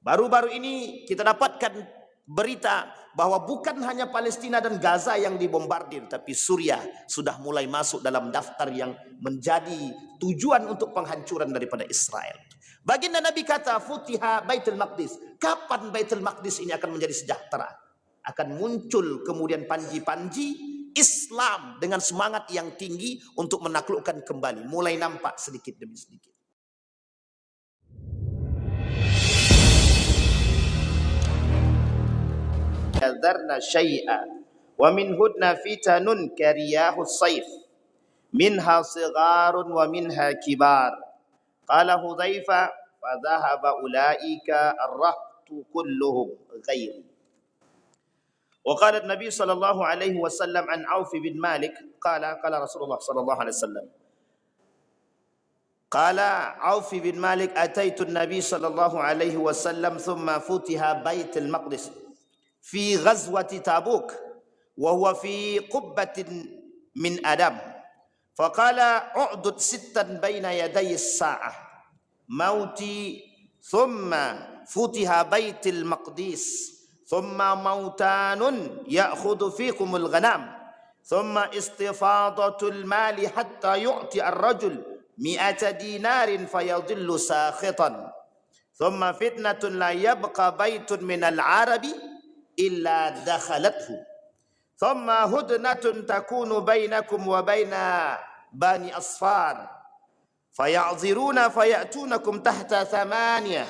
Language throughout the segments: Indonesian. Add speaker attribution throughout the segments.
Speaker 1: Baru-baru ini kita dapatkan berita bahwa bukan hanya Palestina dan Gaza yang dibombardir, tapi Suriah sudah mulai masuk dalam daftar yang menjadi tujuan untuk penghancuran daripada Israel. Baginda Nabi kata, Futiha Baitul Maqdis. Kapan Baitul Maqdis ini akan menjadi sejahtera? Akan muncul kemudian panji-panji Islam dengan semangat yang tinggi untuk menaklukkan kembali. Mulai nampak sedikit demi sedikit. Yadharna syai'a wa min hudna fitanun kariyahus sayf minha sigharun wa minha kibar. Qala Hudzaifah fa dhahaba ulaika ar-rahtu kulluhum ghairi. Wa qala an-nabi sallallahu alaihi wasallam an Auf bin Malik qala Rasulullah sallallahu alaihi wasallam qala Auf bin Malik ataitu an-nabi sallallahu alaihi wasallam thumma futiha Baitul Maqdis fi ghazwati Tabuk wa huwa fi qubbatin min adam faqala u'dud sittan baina yaday as-sa'ah mauti thumma futiha Baitul Maqdis thumma mautanun ya'khudhu fikumul ghanam thumma istifadatul mali hatta yu'ti ar-rajul mi'ata dinarin fayadillu sakhitan thumma fitnatun la yabqa baitun minal arabi illa dakhalathu thumma hudnatun takunu bainakum wa baina bani asfar faya'ziruna fayatunakum tahta thamaniyah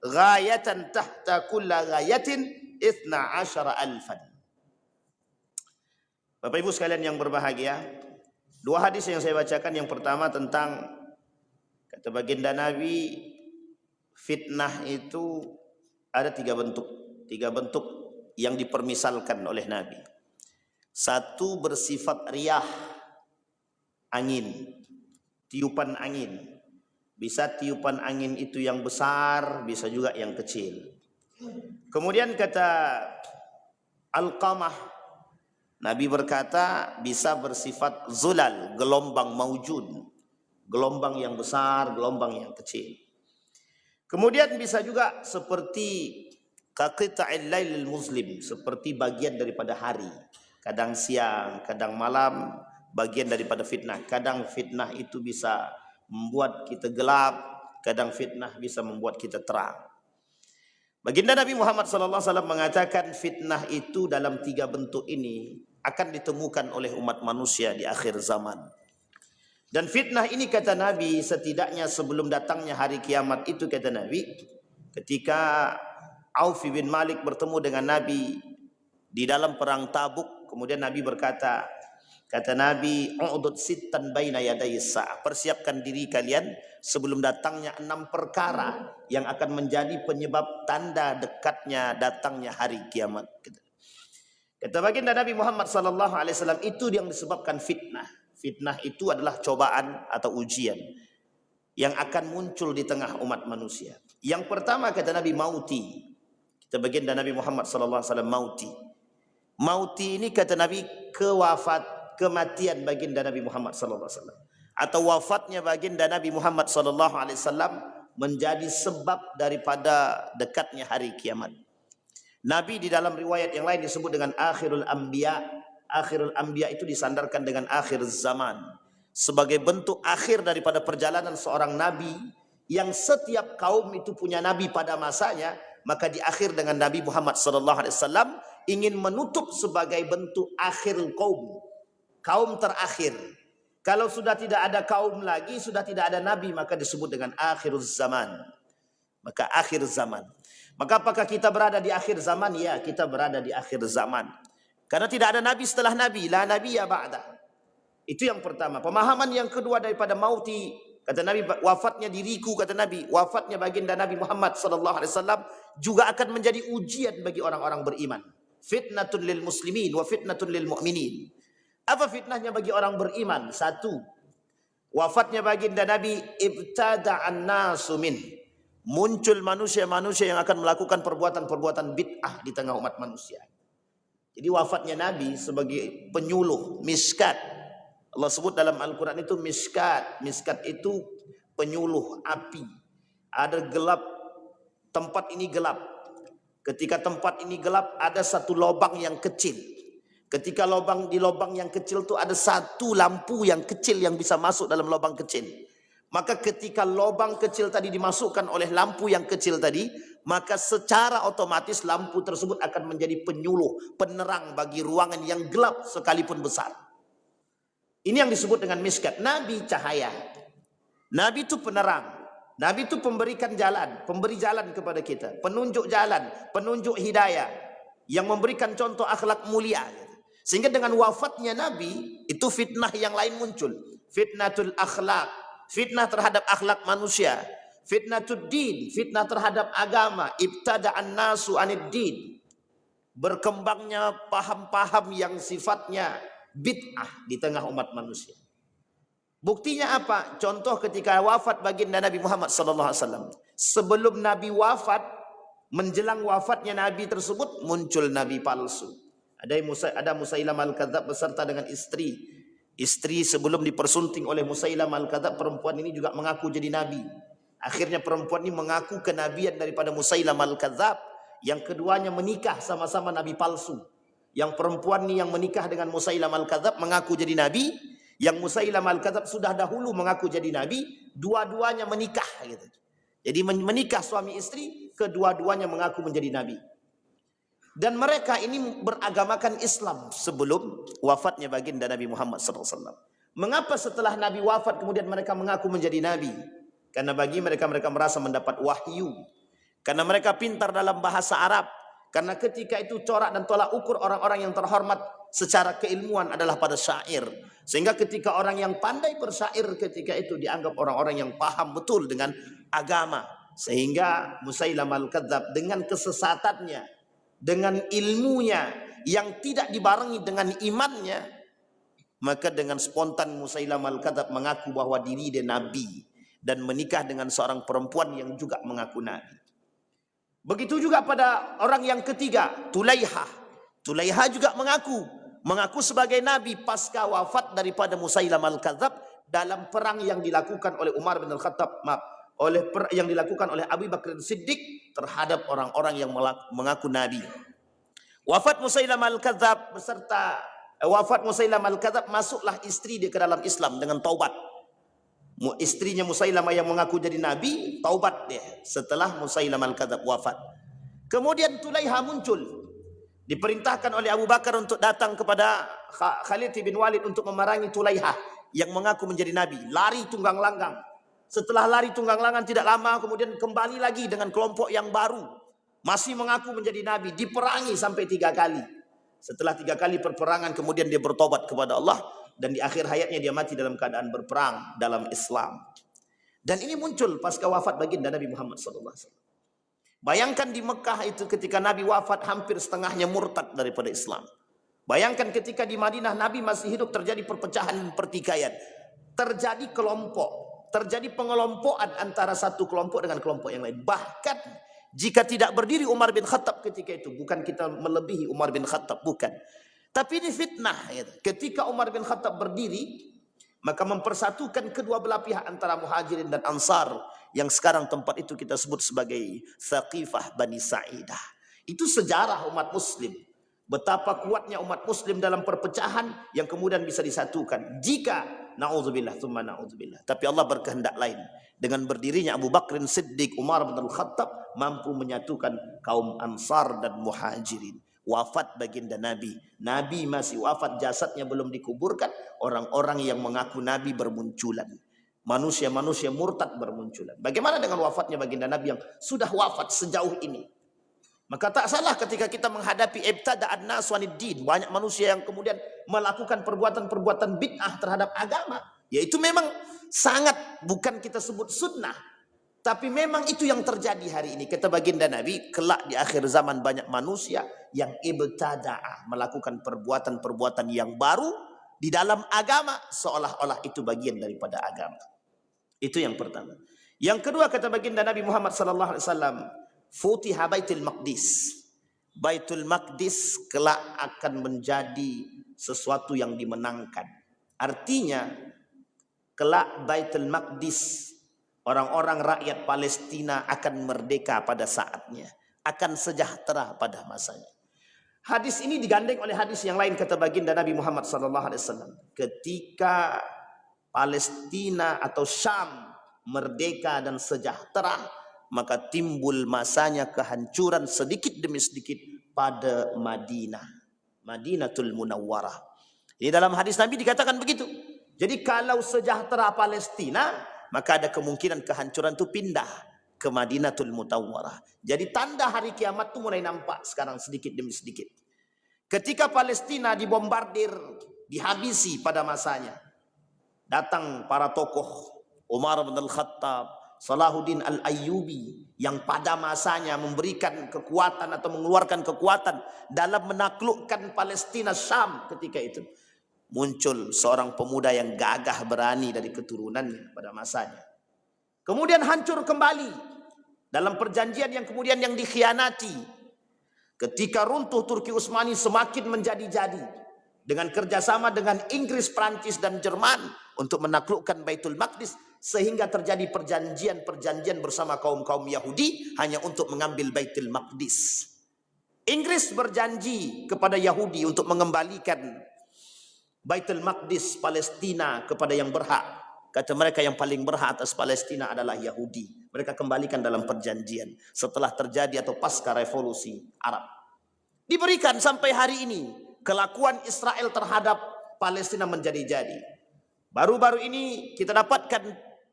Speaker 1: ghayatan tahta kulla ghayatin 12,000. Bapak Ibu sekalian yang berbahagia, dua hadis yang saya bacakan, yang pertama tentang kata baginda Nabi, fitnah itu ada tiga bentuk yang dipermisalkan oleh Nabi. Satu bersifat riyah, angin, tiupan angin. Bisa tiupan angin itu yang besar, bisa juga yang kecil. Kemudian kata Alqamah, Nabi berkata bisa bersifat zulal, gelombang maujud, gelombang yang besar, gelombang yang kecil. Kemudian bisa juga seperti kaqita'il lailil muslim, seperti bagian daripada hari, kadang siang, kadang malam, bagian daripada fitnah. Kadang fitnah itu bisa membuat kita gelap, kadang fitnah bisa membuat kita terang. Baginda Nabi Muhammad SAW mengatakan fitnah itu dalam tiga bentuk ini akan ditemukan oleh umat manusia di akhir zaman. Dan fitnah ini kata Nabi, setidaknya sebelum datangnya hari kiamat itu kata Nabi, ketika Auf bin Malik bertemu dengan Nabi di dalam perang Tabuk, kemudian Nabi berkata, kata Nabi, u'dud sittan baina yaday as-sa'ah, persiapkan diri kalian sebelum datangnya 6 perkara yang akan menjadi penyebab tanda dekatnya datangnya hari kiamat. Kata baginda Nabi Muhammad sallallahu alaihi wasallam, itu yang disebabkan fitnah. Fitnah itu adalah cobaan atau ujian yang akan muncul di tengah umat manusia. Yang pertama kata Nabi, mauti. Kata baginda Nabi Muhammad sallallahu alaihi wasallam, mauti. Mauti ini kata Nabi kematian baginda Nabi Muhammad sallallahu alaihi wasallam, atau wafatnya baginda Nabi Muhammad sallallahu alaihi wasallam menjadi sebab daripada dekatnya hari kiamat. Nabi di dalam riwayat yang lain disebut dengan akhirul anbiya. Akhirul anbiya itu disandarkan dengan akhir zaman, sebagai bentuk akhir daripada perjalanan seorang nabi, yang setiap kaum itu punya nabi pada masanya, maka di akhir dengan Nabi Muhammad sallallahu alaihi wasallam ingin menutup sebagai bentuk akhir kaum terakhir. Kalau sudah tidak ada kaum lagi, sudah tidak ada nabi, maka disebut dengan akhirul zaman. Maka akhir zaman. Maka apakah kita berada di akhir zaman? Ya, kita berada di akhir zaman. Karena tidak ada nabi setelah nabi, la nabiyya ba'da. Itu yang pertama. Pemahaman yang kedua daripada mauti, kata Nabi, wafatnya diriku, kata Nabi, wafatnya baginda Nabi Muhammad sallallahu alaihi wasallam juga akan menjadi ujian bagi orang-orang beriman. Fitnatun lil muslimin wa fitnatun lil mu'minin. Apa fitnahnya bagi orang beriman? Satu, wafatnya baginda Nabi, ibtada'an nasu min. Muncul manusia-manusia yang akan melakukan perbuatan-perbuatan bid'ah di tengah umat manusia. Jadi wafatnya Nabi sebagai penyuluh, miskat. Allah sebut dalam Al-Quran itu miskat. Miskat itu penyuluh api. Ada gelap tempat ini gelap. Ketika tempat ini gelap, ada satu lubang yang kecil. Ketika di lubang yang kecil itu ada satu lampu yang kecil yang bisa masuk dalam lubang kecil. Maka ketika lubang kecil tadi dimasukkan oleh lampu yang kecil tadi, maka secara otomatis lampu tersebut akan menjadi penyuluh, penerang bagi ruangan yang gelap sekalipun besar. Ini yang disebut dengan miskat. Nabi cahaya. Nabi itu penerang. Nabi itu pemberikan jalan, pemberi jalan kepada kita, penunjuk jalan, penunjuk hidayah, yang memberikan contoh akhlak mulia. Sehingga dengan wafatnya Nabi, itu fitnah yang lain muncul. Fitnatul akhlak, fitnah terhadap akhlak manusia. Fitnatul din, fitnah terhadap agama. Ibtada'an nasu anid din. Berkembangnya paham-paham yang sifatnya bid'ah di tengah umat manusia. Buktinya apa? Contoh ketika wafat baginda Nabi Muhammad SAW. Sebelum Nabi wafat, menjelang wafatnya Nabi tersebut, muncul Nabi palsu. Ada Musailamah al-Kadzab beserta dengan istri. Istri sebelum dipersunting oleh Musailamah al-Kadzab, perempuan ini juga mengaku jadi Nabi. Akhirnya perempuan ini mengaku kenabian daripada Musailamah al-Kadzab. Yang keduanya menikah sama-sama Nabi palsu. Yang perempuan ini yang menikah dengan Musailamah al-Kadzab mengaku jadi Nabi. Yang Musailamah al-Kadzab sudah dahulu mengaku jadi Nabi, dua-duanya menikah gitu. Jadi menikah suami istri, kedua-duanya mengaku menjadi Nabi. Dan mereka ini beragamakan Islam sebelum wafatnya baginda Nabi Muhammad SAW. Mengapa setelah Nabi wafat kemudian mereka mengaku menjadi Nabi? Karena bagi mereka merasa mendapat wahyu. Karena mereka pintar dalam bahasa Arab. Karena ketika itu corak dan tolak ukur orang-orang yang terhormat secara keilmuan adalah pada syair. Sehingga ketika orang yang pandai bersyair ketika itu dianggap orang-orang yang paham betul dengan agama. Sehingga Musailamah al-Kadzab dengan kesesatannya, dengan ilmunya yang tidak dibarengi dengan imannya, maka dengan spontan Musailamah al-Kadzab mengaku bahwa diri dia Nabi. Dan menikah dengan seorang perempuan yang juga mengaku Nabi. Begitu juga pada orang yang ketiga, Tulaihah. Tulaihah juga mengaku sebagai Nabi pasca wafat daripada Musailamah al-Kadzab dalam perang yang dilakukan oleh Umar bin Al-Khattab, yang dilakukan oleh Abu Bakar Siddiq terhadap orang-orang yang mengaku Nabi. Wafat Musailamah al-Kadzab wafat Musailamah al-Kadzab, masuklah istri dia ke dalam Islam dengan taubat. Istrinya Musailamah yang mengaku jadi Nabi, taubat dia setelah Musailamah al-Kadzab wafat. Kemudian Tulaihah muncul. Diperintahkan oleh Abu Bakar untuk datang kepada Khalid bin Walid untuk memerangi Tulaihah yang mengaku menjadi Nabi. Lari tunggang langgang. Setelah lari tunggang langgang tidak lama kemudian kembali lagi dengan kelompok yang baru. Masih mengaku menjadi Nabi. Diperangi sampai 3 kali. Setelah 3 kali perperangan kemudian dia bertobat kepada Allah. Dan di akhir hayatnya dia mati dalam keadaan berperang dalam Islam. Dan ini muncul pasca wafat baginda Nabi Muhammad SAW. Bayangkan di Mekah itu ketika Nabi wafat hampir setengahnya murtad daripada Islam. Bayangkan ketika di Madinah Nabi masih hidup terjadi perpecahan pertikaian. Terjadi terjadi pengelompokan antara satu kelompok dengan kelompok yang lain. Bahkan jika tidak berdiri Umar bin Khattab ketika itu, bukan kita melebihi Umar bin Khattab, bukan. Tapi ini fitnah. Ketika Umar bin Khattab berdiri, maka mempersatukan kedua belah pihak antara Muhajirin dan Ansar, yang sekarang tempat itu kita sebut sebagai Thaqifah Bani Sa'idah. Itu sejarah umat Muslim. Betapa kuatnya umat Muslim dalam perpecahan yang kemudian bisa disatukan. Jika na'udzubillah, tsumma na'udzubillah. Tapi Allah berkehendak lain. Dengan berdirinya Abu Bakr Siddiq, Umar bin Al-Khattab mampu menyatukan kaum Ansar dan Muhajirin. Wafat baginda Nabi. Nabi masih wafat, jasadnya belum dikuburkan. Orang-orang yang mengaku Nabi bermunculan. Manusia-manusia murtad bermunculan. Bagaimana dengan wafatnya baginda Nabi yang sudah wafat sejauh ini? Maka tak salah ketika kita menghadapi ibtada'an nas wanid din. Banyak manusia yang kemudian melakukan perbuatan-perbuatan bid'ah terhadap agama. Yaitu memang sangat bukan kita sebut sunnah. Tapi memang itu yang terjadi hari ini. Kata baginda Nabi, kelak di akhir zaman banyak manusia yang ibtada'ah, melakukan perbuatan-perbuatan yang baru di dalam agama, seolah-olah itu bagian daripada agama. Itu yang pertama. Yang kedua kata baginda Nabi Muhammad SAW, Futiha Baitul Maqdis. Baitul Maqdis kelak akan menjadi sesuatu yang dimenangkan. Artinya kelak Baitul Maqdis, orang-orang rakyat Palestina akan merdeka pada saatnya, akan sejahtera pada masanya. Hadis ini digandeng oleh hadis yang lain, kata baginda Nabi Muhammad SAW. Ketika Palestina atau Syam merdeka dan sejahtera, maka timbul masanya kehancuran sedikit demi sedikit pada Madinah, Madinatul Munawwarah. Di dalam hadis Nabi dikatakan begitu. Jadi kalau sejahtera Palestina, maka ada kemungkinan kehancuran itu pindah ke Madinatul Munawwarah. Jadi tanda hari kiamat itu mulai nampak sekarang sedikit demi sedikit. Ketika Palestina dibombardir, dihabisi pada masanya, datang para tokoh, Umar bin Al-Khattab, Salahuddin Al-Ayyubi, yang pada masanya memberikan kekuatan atau mengeluarkan kekuatan dalam menaklukkan Palestina Syam ketika itu. Muncul seorang pemuda yang gagah berani dari keturunannya pada masanya. Kemudian hancur kembali dalam perjanjian yang kemudian yang dikhianati. Ketika runtuh Turki Utsmani semakin menjadi-jadi dengan kerjasama dengan Inggris, Prancis dan Jerman untuk menaklukkan Baitul Maqdis, sehingga terjadi perjanjian-perjanjian bersama kaum-kaum Yahudi hanya untuk mengambil Baitul Maqdis. Inggris berjanji kepada Yahudi untuk mengembalikan Baitul Maqdis Palestina kepada yang berhak. Kata mereka yang paling berhak atas Palestina adalah Yahudi. Mereka kembalikan dalam perjanjian setelah terjadi atau pasca revolusi Arab. Diberikan sampai hari ini. Kelakuan Israel terhadap Palestina menjadi-jadi. Baru-baru ini kita dapatkan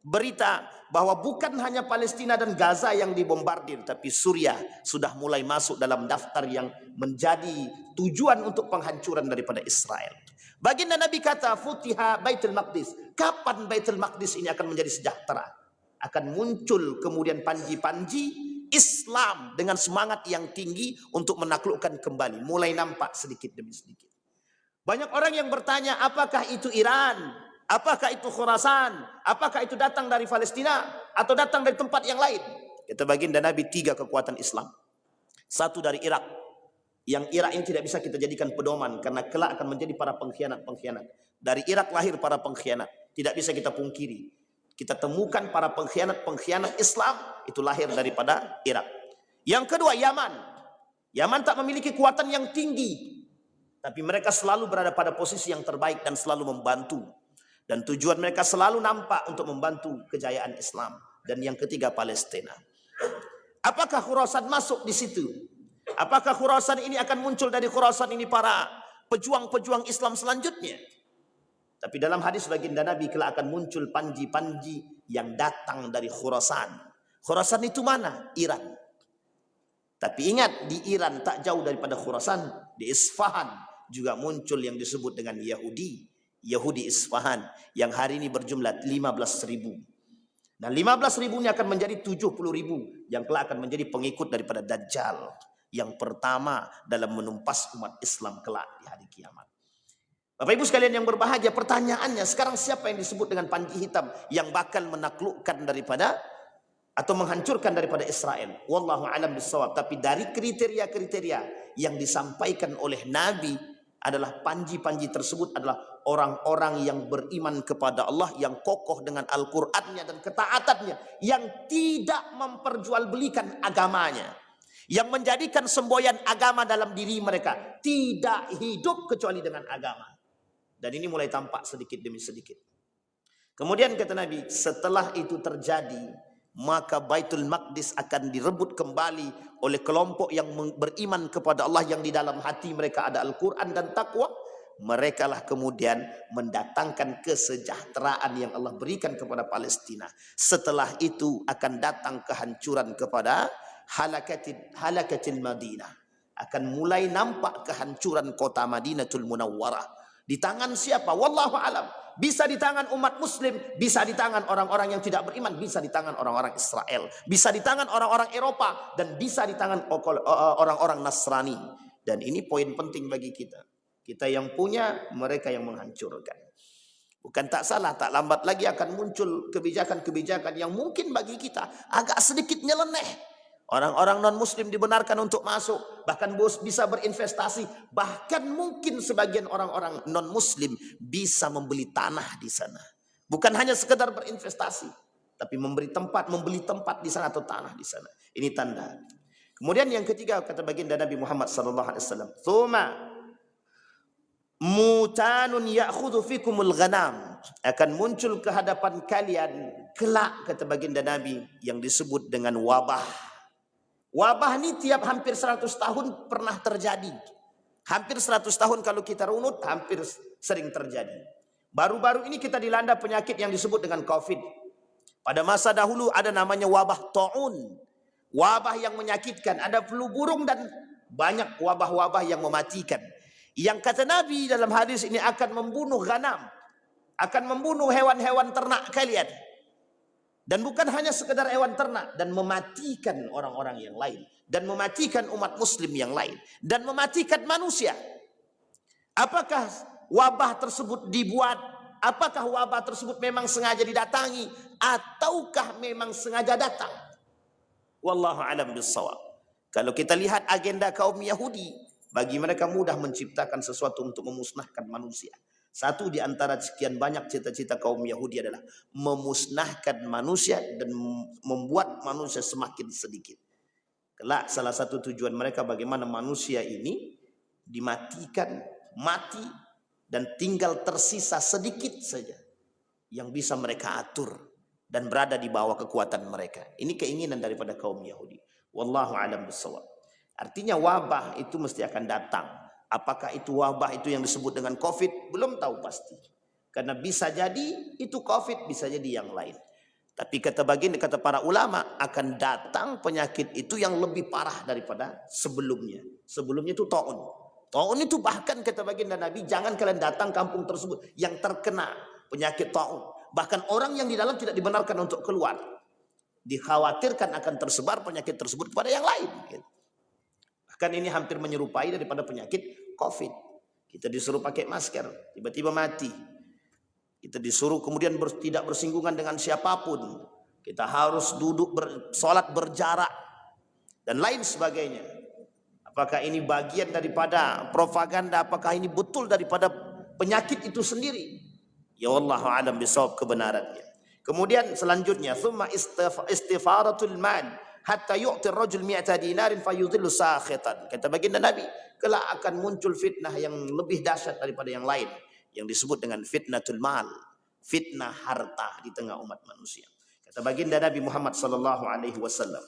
Speaker 1: berita bahwa bukan hanya Palestina dan Gaza yang dibombardir, tapi Suriah sudah mulai masuk dalam daftar yang menjadi tujuan untuk penghancuran daripada Israel. Baginda Nabi kata, Futiha Baitul Maqdis. Kapan Baitul Maqdis ini akan menjadi sejahtera? Akan muncul kemudian panji-panji Islam dengan semangat yang tinggi untuk menaklukkan kembali. Mulai nampak sedikit demi sedikit. Banyak orang yang bertanya, apakah itu Iran? Apakah itu Khurasan? Apakah itu datang dari Palestina? Atau datang dari tempat yang lain? Kata baginda Nabi, 3 kekuatan Islam. 1 dari Irak. Yang Irak ini tidak bisa kita jadikan pedoman, karena kelak akan menjadi para pengkhianat-pengkhianat. Dari Irak lahir para pengkhianat. Tidak bisa kita pungkiri. Kita temukan para pengkhianat-pengkhianat Islam itu lahir daripada Irak. Yang kedua, Yaman. Yaman tak memiliki kekuatan yang tinggi, tapi mereka selalu berada pada posisi yang terbaik dan selalu membantu. Dan tujuan mereka selalu nampak untuk membantu kejayaan Islam. Dan yang ketiga, Palestina. Apakah Khurasan masuk di situ? Apakah Khurasan ini akan muncul dari Khurasan ini para pejuang-pejuang Islam selanjutnya? Tapi dalam hadis baginda Nabi kelak akan muncul panji-panji yang datang dari Khurasan. Khurasan itu mana? Iran. Tapi ingat, di Iran tak jauh daripada Khurasan, di Isfahan juga muncul yang disebut dengan Yahudi. Yahudi Isfahan yang hari ini berjumlah 15.000. Dan 15.000-nya akan menjadi 70.000 yang kelak akan menjadi pengikut daripada Dajjal yang pertama dalam menumpas umat Islam kelak di hari kiamat. Bapak Ibu sekalian yang berbahagia, pertanyaannya sekarang siapa yang disebut dengan panji hitam yang bakal menaklukkan daripada atau menghancurkan daripada Israel? Wallahu a'lam bissawab. Tapi dari kriteria-kriteria yang disampaikan oleh Nabi adalah panji-panji tersebut adalah orang-orang yang beriman kepada Allah, yang kokoh dengan Al-Qur'annya dan ketaatannya, yang tidak memperjualbelikan agamanya, yang menjadikan semboyan agama dalam diri mereka, tidak hidup kecuali dengan agama. Dan ini mulai tampak sedikit demi sedikit. Kemudian kata Nabi, setelah itu terjadi, maka Baitul Maqdis akan direbut kembali oleh kelompok yang beriman kepada Allah, yang di dalam hati mereka ada Al-Quran dan takwa. Mereka lah kemudian mendatangkan kesejahteraan yang Allah berikan kepada Palestina. Setelah itu akan datang kehancuran kepada halakatil Madinah. Akan mulai nampak kehancuran kota Madinatul Munawwarah. Di tangan siapa? Wallahu alam. Bisa di tangan umat muslim, bisa di tangan orang-orang yang tidak beriman, bisa di tangan orang-orang Israel, bisa di tangan orang-orang Eropa, dan bisa di tangan orang-orang Nasrani. Dan ini poin penting bagi kita. Kita yang punya, mereka yang menghancurkan. Bukan tak salah, tak lambat lagi akan muncul kebijakan-kebijakan yang mungkin bagi kita agak sedikit nyeleneh. Orang-orang non-muslim dibenarkan untuk masuk, bahkan bisa berinvestasi, bahkan mungkin sebagian orang-orang non-muslim bisa membeli tanah di sana. Bukan hanya sekedar berinvestasi, tapi memberi tempat, membeli tempat di sana atau tanah di sana. Ini tanda. Kemudian yang ketiga kata baginda Nabi Muhammad sallallahu alaihi wasallam, "Tsumma mutanun ya'khudhu fikumul ghanam." Akan muncul ke hadapan kalian kelak kata baginda Nabi yang disebut dengan wabah. Wabah ini tiap hampir 100 tahun pernah terjadi. Hampir 100 tahun kalau kita runut hampir sering terjadi. Baru-baru ini kita dilanda penyakit yang disebut dengan COVID. Pada masa dahulu ada namanya wabah ta'un. Wabah yang menyakitkan. Ada flu burung dan banyak wabah-wabah yang mematikan. Yang kata Nabi dalam hadis ini akan membunuh ghanam. Akan membunuh hewan-hewan ternak kalian. Dan bukan hanya sekedar hewan ternak. Dan mematikan orang-orang yang lain. Dan mematikan umat muslim yang lain. Dan mematikan manusia. Apakah wabah tersebut dibuat? Apakah wabah tersebut memang sengaja didatangi? Ataukah memang sengaja datang? Wallahu alam bissawab. Kalau kita lihat agenda kaum Yahudi, bagi mereka mudah menciptakan sesuatu untuk memusnahkan manusia. Satu di antara sekian banyak cita-cita kaum Yahudi adalah memusnahkan manusia dan membuat manusia semakin sedikit. Kelak salah satu tujuan mereka bagaimana manusia ini dimatikan, mati, dan tinggal tersisa sedikit saja yang bisa mereka atur dan berada di bawah kekuatan mereka. Ini keinginan daripada kaum Yahudi. Wallahu a'lam bishawab. Artinya wabah itu mesti akan datang. Apakah itu wabah itu yang disebut dengan COVID? Belum tahu pasti. Karena bisa jadi itu COVID, bisa jadi yang lain. Tapi kata para ulama akan datang penyakit itu yang lebih parah daripada sebelumnya. Sebelumnya itu ta'un. Ta'un itu bahkan kata baginda Nabi, jangan kalian datang kampung tersebut yang terkena penyakit ta'un. Bahkan orang yang di dalam tidak dibenarkan untuk keluar. Dikhawatirkan akan tersebar penyakit tersebut kepada yang lain. Bahkan ini hampir menyerupai daripada penyakit COVID. Kita disuruh pakai masker, tiba-tiba mati. Kita disuruh kemudian tidak bersinggungan dengan siapapun. Kita harus duduk sholat berjarak. Dan lain sebagainya. Apakah ini bagian daripada propaganda? Apakah ini betul daripada penyakit itu sendiri? Ya wallahu alam bisawab kebenarannya. Kemudian selanjutnya, thumma istifaratul mal hatta yu'ti ar-rajul mi'ata dinarin fayudhillu sakhitan. Kata baginda Nabi, kelak akan muncul fitnah yang lebih dahsyat daripada yang lain, yang disebut dengan fitnatul mal, fitnah harta di tengah umat manusia. Kata baginda Nabi Muhammad sallallahu alaihi wasallam,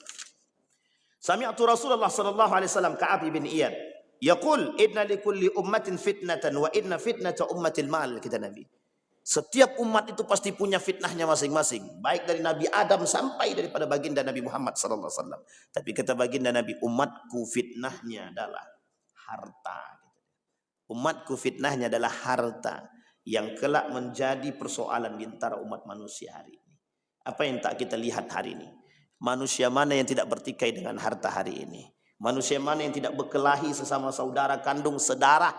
Speaker 1: sami'tu Rasulullah sallallahu alaihi wasallam Ka'ab bin Iyad yaqul inna likulli ummatin fitnatan wa inna fitnata ummatil mal. Kata Nabi, setiap umat itu pasti punya fitnahnya masing-masing, baik dari Nabi Adam sampai daripada baginda Nabi Muhammad sallallahu alaihi wasallam. Tapi kata baginda Nabi, umatku fitnahnya adalah harta. Umatku fitnahnya adalah harta yang kelak menjadi persoalan di antara umat manusia hari ini. Apa yang tak kita lihat hari ini? Manusia mana yang tidak bertikai dengan harta hari ini? Manusia mana yang tidak berkelahi sesama saudara kandung sedarah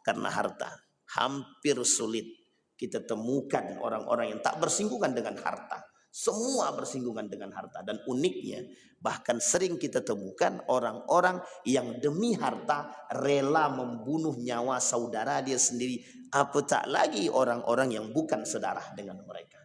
Speaker 1: karena harta? Hampir sulit kita temukan orang-orang yang tak bersinggungan dengan harta. Semua bersinggungan dengan harta. Dan uniknya, bahkan sering kita temukan orang-orang yang demi harta rela membunuh nyawa saudara dia sendiri. Apatah lagi orang-orang yang bukan sedarah dengan mereka.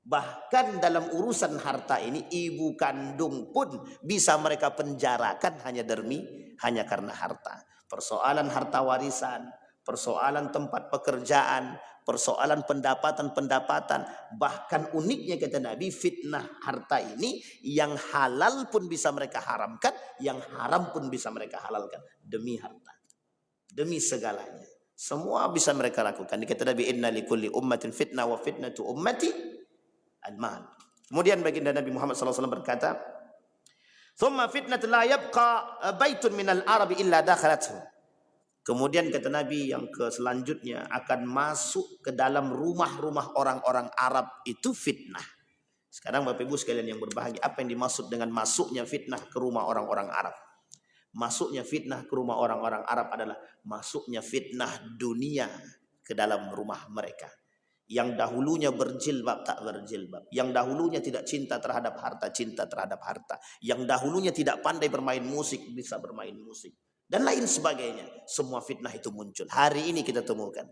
Speaker 1: Bahkan dalam urusan harta ini, ibu kandung pun bisa mereka penjarakan hanya karena harta. Persoalan harta warisan, persoalan tempat pekerjaan, persoalan pendapatan, bahkan uniknya kata Nabi, fitnah harta ini yang halal pun bisa mereka haramkan, yang haram pun bisa mereka halalkan demi harta, demi segalanya. Semua bisa mereka lakukan. Dikata Nabi, inna likulli ummatin fitnah wa fitnatu ummati al-mal. Kemudian baginda Nabi Muhammad SAW berkata, thumma fitnat la yabqa baitun minal arabi illa dakhalathu. Kemudian kata Nabi yang selanjutnya akan masuk ke dalam rumah-rumah orang-orang Arab itu fitnah. Sekarang Bapak Ibu sekalian yang berbahagia, apa yang dimaksud dengan masuknya fitnah ke rumah orang-orang Arab? Masuknya fitnah ke rumah orang-orang Arab adalah masuknya fitnah dunia ke dalam rumah mereka. Yang dahulunya berjilbab tak berjilbab. Yang dahulunya tidak cinta terhadap harta, cinta terhadap harta. Yang dahulunya tidak pandai bermain musik, bisa bermain musik. Dan lain sebagainya. Semua fitnah itu muncul. Hari ini kita temukan.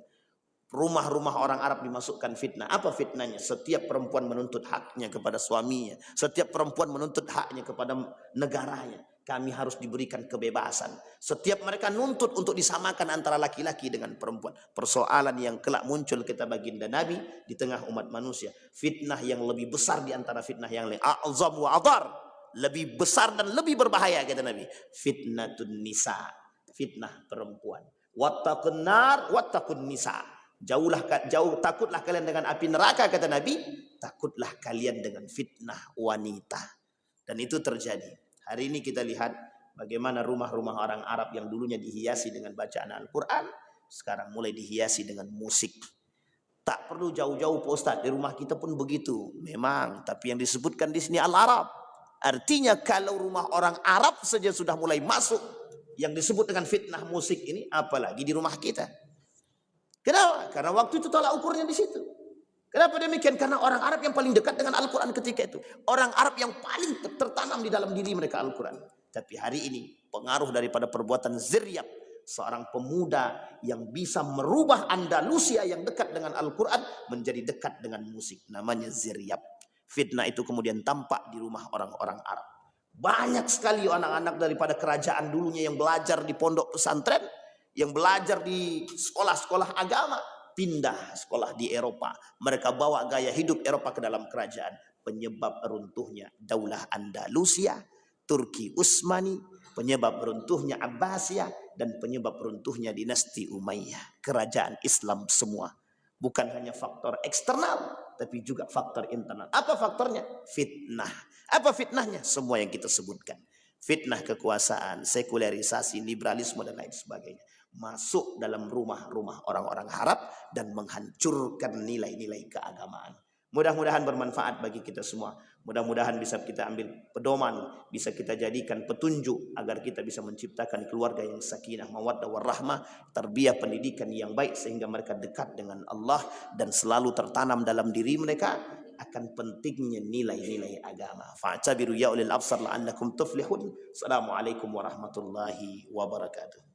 Speaker 1: Rumah-rumah orang Arab dimasukkan fitnah. Apa fitnahnya? Setiap perempuan menuntut haknya kepada suaminya. Setiap perempuan menuntut haknya kepada negaranya. Kami harus diberikan kebebasan. Setiap mereka nuntut untuk disamakan antara laki-laki dengan perempuan. Persoalan yang kelak muncul kata baginda Nabi di tengah umat manusia. Fitnah yang lebih besar di antara fitnah yang lain. A'zam wa adar. Lebih besar dan lebih berbahaya kata Nabi. Fitnatun nisa. Fitnah perempuan. Wattaqun nar wattaqun nisa. Takutlah kalian dengan api neraka kata Nabi, takutlah kalian dengan fitnah wanita. Dan itu terjadi. Hari ini kita lihat bagaimana rumah-rumah orang Arab yang dulunya dihiasi dengan bacaan Al-Quran, sekarang mulai dihiasi dengan musik. Tak perlu jauh-jauh Pak Ustaz, di rumah kita pun begitu. Memang, tapi yang disebutkan di sini Al-Arab. Artinya kalau rumah orang Arab saja sudah mulai masuk yang disebut dengan fitnah musik ini, apalagi di rumah kita. Kenapa? Karena waktu itu tolak ukurnya di situ. Kenapa demikian? Karena orang Arab yang paling dekat dengan Al-Quran ketika itu. Orang Arab yang paling tertanam di dalam diri mereka Al-Quran. Tapi hari ini pengaruh daripada perbuatan Ziryab, seorang pemuda yang bisa merubah Andalusia yang dekat dengan Al-Quran menjadi dekat dengan musik. Namanya Ziryab. Fitnah itu kemudian tampak di rumah orang-orang Arab. Banyak sekali anak-anak daripada kerajaan dulunya yang belajar di pondok pesantren, yang belajar di sekolah-sekolah agama, pindah sekolah di Eropa. Mereka bawa gaya hidup Eropa ke dalam kerajaan. Penyebab runtuhnya Daulah Andalusia, Turki Utsmani, penyebab runtuhnya Abbasiyah, dan penyebab runtuhnya dinasti Umayyah. Kerajaan Islam semua. Bukan hanya faktor eksternal, tapi juga faktor internal. Apa faktornya? Fitnah. Apa fitnahnya? Semua yang kita sebutkan. Fitnah kekuasaan, sekularisasi, liberalisme, dan lain sebagainya. Masuk dalam rumah-rumah orang-orang Arab dan menghancurkan nilai-nilai keagamaan. Mudah-mudahan bermanfaat bagi kita semua. Mudah-mudahan bisa kita ambil pedoman, bisa kita jadikan petunjuk agar kita bisa menciptakan keluarga yang sakinah, mawaddah warahmah, tarbiyah pendidikan yang baik sehingga mereka dekat dengan Allah dan selalu tertanam dalam diri mereka akan pentingnya nilai-nilai agama. Fa'tabiru ya ulil absar la'allakum tuflihun. Assalamualaikum warahmatullahi wabarakatuh.